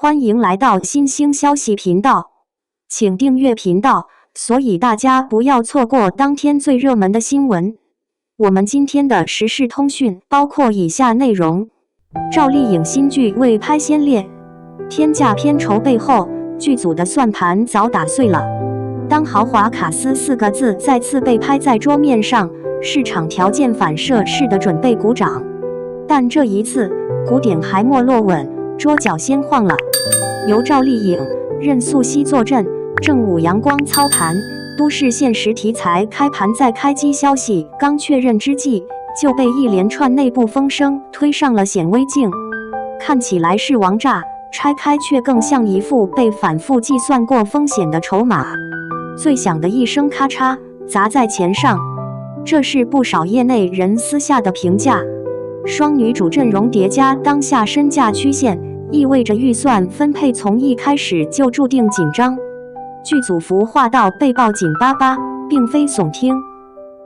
欢迎来到新兴消息频道，请订阅频道，所以大家不要错过当天最热门的新闻。我们今天的时事通讯包括以下内容：赵丽颖新剧未拍先烈，天价片筹备后，剧组的算盘早打碎了。当豪华卡司4个字再次被拍在桌面上，市场条件反射式的准备鼓掌，但这一次鼓点还没落稳，桌脚先晃了。由赵丽颖、任素汐坐镇，正午阳光操盘。都市现实题材开盘在开机消息刚确认之际，就被一连串内部风声推上了显微镜。看起来是王炸，拆开却更像一副被反复计算过风险的筹码。最响的一声咔嚓砸在钱上，这是不少业内人私下的评价。双女主阵容叠加当下身价曲线，意味着预算分配从一开始就注定紧张。剧组服化到被曝紧巴巴，并非耸听，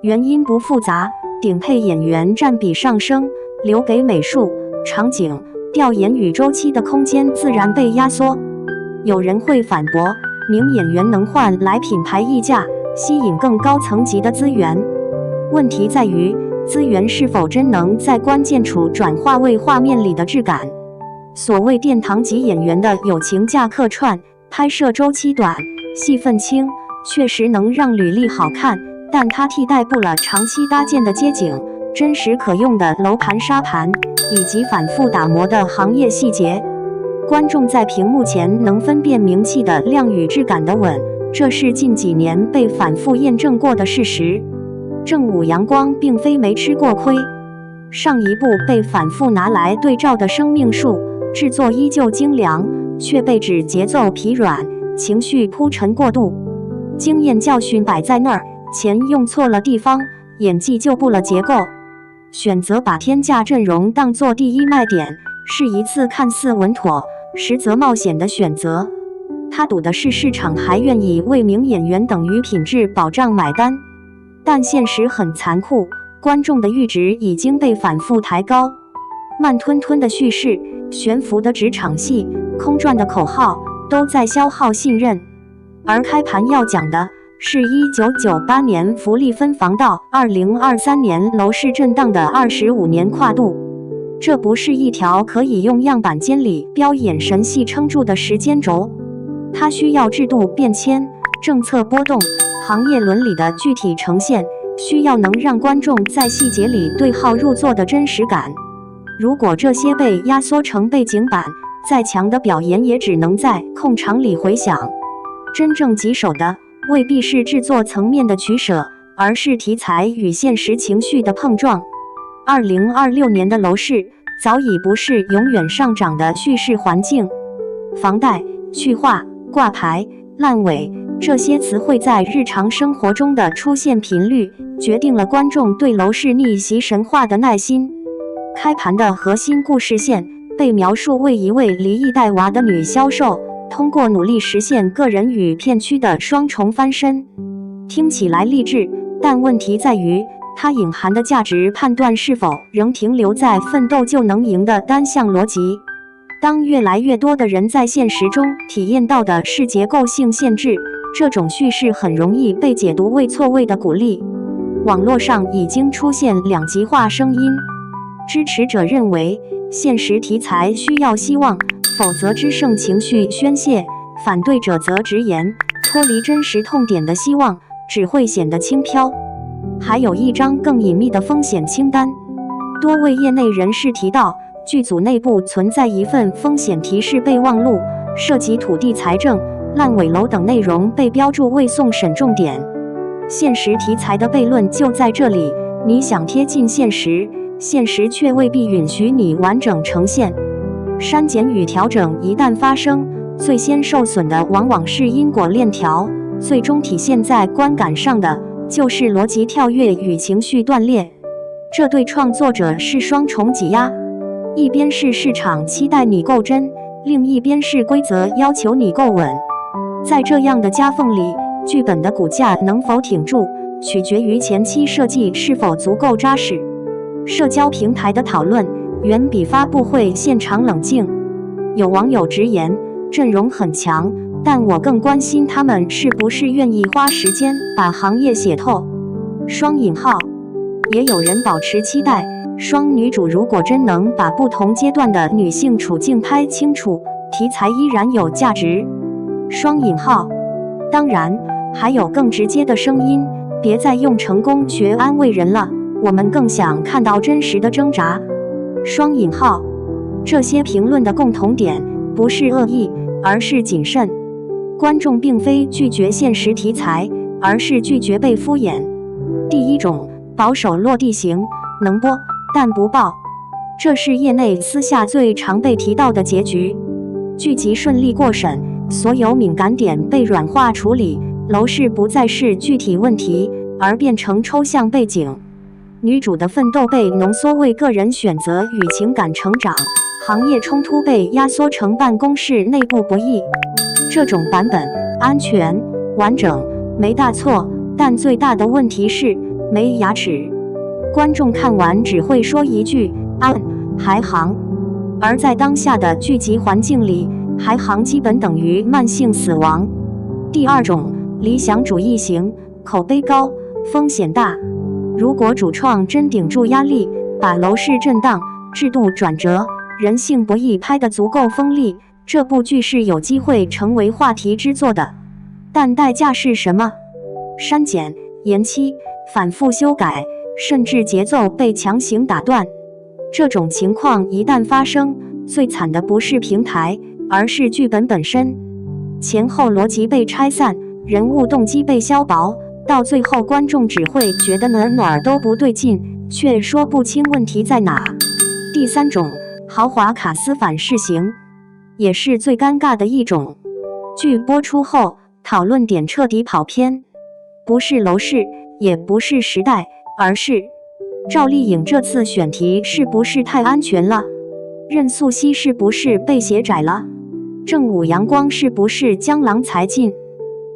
原因不复杂，顶配演员占比上升，留给美术、场景、调研与周期的空间自然被压缩。有人会反驳，名演员能换来品牌溢价，吸引更高层级的资源。问题在于，资源是否真能在关键处转化为画面里的质感？所谓殿堂级演员的友情价客串，拍摄周期短，戏份轻，确实能让履历好看，但它替代不了长期搭建的街景、真实可用的楼盘沙盘，以及反复打磨的行业细节。观众在屏幕前能分辨名气的量与质感的稳，这是近几年被反复验证过的事实。正午阳光并非没吃过亏，上一部被反复拿来对照的生命树，制作依旧精良，却被指节奏疲软，情绪铺陈过度。经验教训摆在那儿，钱用错了地方，演技救不了结构。选择把天价阵容当作第一卖点，是一次看似稳妥，实则冒险的选择。他赌的是市场还愿意为名演员等于品质保障买单，但现实很残酷，观众的阈值已经被反复抬高。慢吞吞的叙事，悬浮的职场戏，空转的口号，都在消耗信任。而开盘要讲的是1998年福利分房到2023年楼市震荡的25年跨度。这不是一条可以用样板间里标眼神戏撑住的时间轴，它需要制度变迁、政策波动、行业伦理的具体呈现，需要能让观众在细节里对号入座的真实感。如果这些被压缩成背景板，再强的表演也只能在空场里回响。真正棘手的未必是制作层面的取舍，而是题材与现实情绪的碰撞。2026年的楼市早已不是永远上涨的叙事环境，房贷、去化、挂牌、烂尾这些词汇在日常生活中的出现频率，决定了观众对楼市逆袭神话的耐心。开盘的核心故事线被描述为一位离异带娃的女销售，通过努力实现个人与片区的双重翻身。听起来励志，但问题在于它隐含的价值判断是否仍停留在奋斗就能赢的单向逻辑。当越来越多的人在现实中体验到的是结构性限制，这种叙事很容易被解读为错位的鼓励。网络上已经出现两极化声音，支持者认为现实题材需要希望，否则只剩情绪宣泄；反对者则直言，脱离真实痛点的希望只会显得轻飘。还有一张更隐秘的风险清单，多位业内人士提到，剧组内部存在一份风险提示备忘录，涉及土地财政、烂尾楼等内容被标注未送审重点。现实题材的悖论就在这里，你想贴近现实，现实却未必允许你完整呈现。删减与调整一旦发生，最先受损的往往是因果链条，最终体现在观感上的就是逻辑跳跃与情绪断裂。这对创作者是双重挤压，一边是市场期待你够真，另一边是规则要求你够稳。在这样的夹缝里，剧本的骨架能否挺住，取决于前期设计是否足够扎实。社交平台的讨论远比发布会现场冷静。有网友直言，阵容很强，但我更关心他们是不是愿意花时间把行业写透。双引号，也有人保持期待，双女主如果真能把不同阶段的女性处境拍清楚，题材依然有价值。双引号，当然还有更直接的声音，别再用成功学安慰人了，我们更想看到真实的挣扎。双引号，这些评论的共同点不是恶意，而是谨慎。观众并非拒绝现实题材，而是拒绝被敷衍。第一种，保守落地型，能播但不爆，这是业内私下最常被提到的结局。剧集顺利过审，所有敏感点被软化处理，楼市不再是具体问题，而变成抽象背景。女主的奋斗被浓缩为个人选择与情感成长，行业冲突被压缩成办公室内部博弈。这种版本安全完整，没大错，但最大的问题是没牙齿。观众看完只会说一句还行，而在当下的剧集环境里，还行基本等于慢性死亡。第二种，理想主义型，口碑高，风险大。如果主创真顶住压力，把楼市震荡、制度转折、人性博弈拍得足够锋利，这部剧是有机会成为话题之作的。但代价是什么？删减、延期、反复修改，甚至节奏被强行打断。这种情况一旦发生，最惨的不是平台，而是剧本本身。前后逻辑被拆散，人物动机被削薄，到最后观众只会觉得哪儿都不对劲，却说不清问题在哪。第三种，豪华卡司反噬型，也是最尴尬的一种。剧播出后，讨论点彻底跑偏，不是楼市，也不是时代，而是赵丽颖这次选题是不是太安全了？任素汐是不是被写窄了？正午阳光是不是江郎才尽？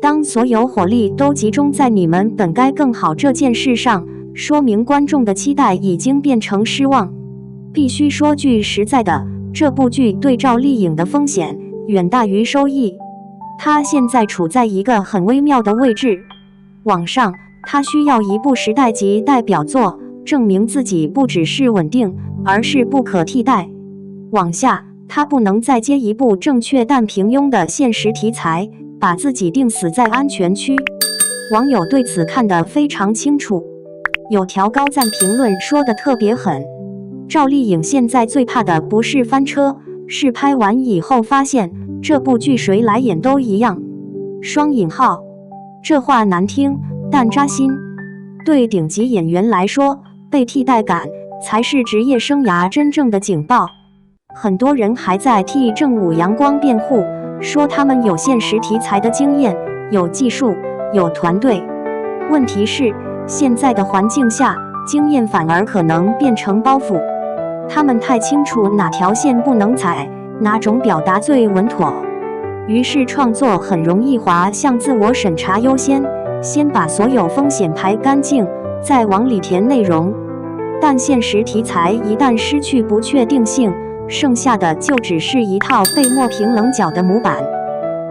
当所有火力都集中在你们本该更好这件事上，说明观众的期待已经变成失望。必须说句实在的，这部剧对赵丽颖的风险远大于收益。她现在处在一个很微妙的位置。往上，她需要一部时代级代表作，证明自己不只是稳定，而是不可替代。往下，她不能再接一部正确但平庸的现实题材，把自己定死在安全区。网友对此看得非常清楚，有条高赞评论说得特别狠。赵丽颖现在最怕的不是翻车，是拍完以后发现这部剧谁来演都一样。双引号，这话难听，但扎心。对顶级演员来说，被替代感才是职业生涯真正的警报。很多人还在替正午阳光辩护，说他们有现实题材的经验，有技术，有团队。问题是，现在的环境下，经验反而可能变成包袱。他们太清楚哪条线不能踩，哪种表达最稳妥，于是创作很容易滑向自我审查优先，先把所有风险排干净，再往里填内容。但现实题材一旦失去不确定性，剩下的就只是一套被磨平棱角的模板。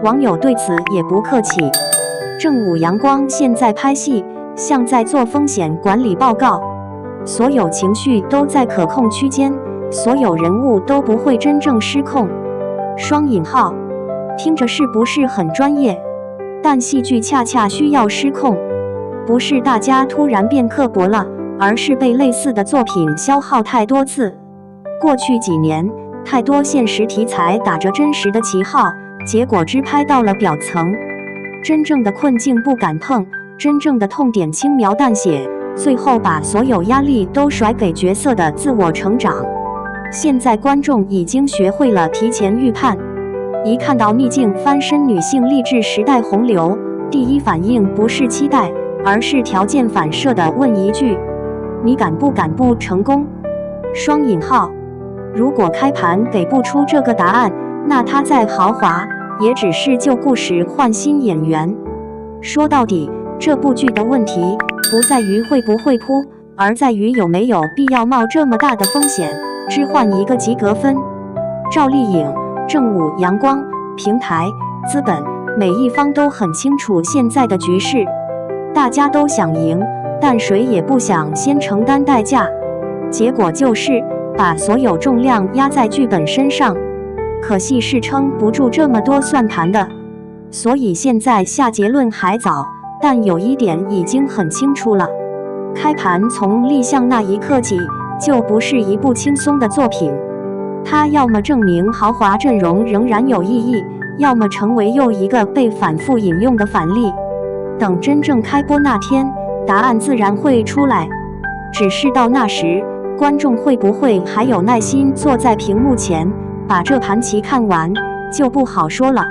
网友对此也不客气。正午阳光现在拍戏像在做风险管理报告，所有情绪都在可控区间，所有人物都不会真正失控。双引号，听着是不是很专业？但戏剧恰恰需要失控，不是大家突然变刻薄了，而是被类似的作品消耗太多次。过去几年，太多现实题材打着真实的旗号，结果只拍到了表层，真正的困境不敢碰，真正的痛点轻描淡写，最后把所有压力都甩给角色的自我成长。现在观众已经学会了提前预判，一看到逆境翻身女性励志时代洪流，第一反应不是期待，而是条件反射地问一句：你敢不敢不成功？双引号，如果开盘给不出这个答案，那它再豪华，也只是旧故事换新演员。说到底，这部剧的问题不在于会不会扑，而在于有没有必要冒这么大的风险，只换一个及格分。赵丽颖政务、阳光、平台、资本，每一方都很清楚现在的局势，大家都想赢，但谁也不想先承担代价。结果就是把所有重量压在剧本身上，可惜是撑不住这么多算盘的。所以现在下结论还早，但有一点已经很清楚了：开盘从立项那一刻起，就不是一部轻松的作品。它要么证明豪华阵容仍然有意义，要么成为又一个被反复引用的反例。等真正开播那天，答案自然会出来。只是到那时，观众会不会还有耐心坐在屏幕前把这盘棋看完，就不好说了。